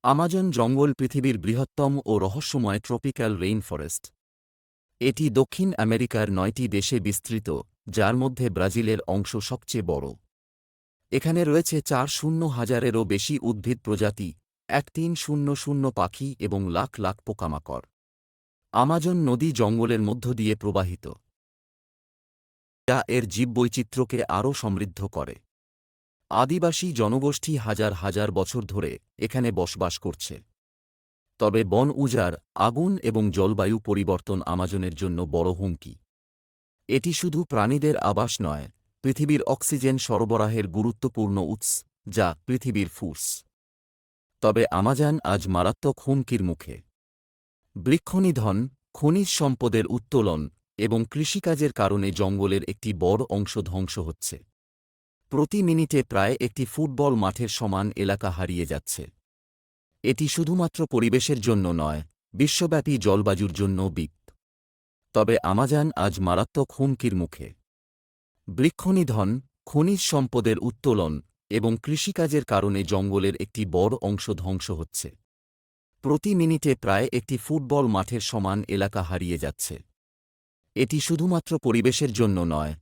Amazon জঙ্গল পৃথিবীর বৃহত্তম ও রহস্যময় ট্রপিক্যাল রেইন ফরেস্ট। এটি দক্ষিণ আমেরিকার ৯টি দেশে বিস্তৃত, যার মধ্যে ব্রাজিলের অংশ সবচেয়ে বড়। এখানে রয়েছে ৪০,০০০-এরও বেশি উদ্ভিদ প্রজাতি, ১৩০০ পাখি এবং লাখ লাখ পোকামাকড়। আমাজন নদী জঙ্গলের মধ্য দিয়ে প্রবাহিত, যা এর জীববৈচিত্র্যকে আরও সমৃদ্ধ করে। আদিবাসী জনগোষ্ঠী হাজার হাজার বছর ধরে এখানে বসবাস করছে। তবে বন উজাড়, আগুন এবং জলবায়ু পরিবর্তন আমাজনের জন্য বড় হুমকি। এটি শুধু প্রাণীদের আবাস নয়, পৃথিবীর অক্সিজেন সরবরাহের গুরুত্বপূর্ণ উৎস, যা পৃথিবীর ফুস। তবে আমাজন আজ মারাত্মক হুমকির মুখে। বৃক্ষনিধন, খনিজ সম্পদের উত্তোলন এবং কৃষিকাজের কারণে জঙ্গলের একটি বড় অংশ ধ্বংস হচ্ছে। প্রতি মিনিটে প্রায় একটি ফুটবল মাঠের সমান এলাকা হারিয়ে যাচ্ছে। এটি শুধুমাত্র পরিবেশের জন্য নয়, বিশ্বব্যাপী জলবায়ুর জন্যও বিপদ। তবে আমাজন আজ মারাত্মক হুমকির মুখে। বৃক্ষনিধন, খনিজ সম্পদের উত্তোলন এবং কৃষিকাজের কারণে জঙ্গলের একটি বড় অংশ ধ্বংস হচ্ছে। প্রতি মিনিটে প্রায় একটি ফুটবল মাঠের সমান এলাকা হারিয়ে যাচ্ছে। এটি শুধুমাত্র পরিবেশের জন্য নয়,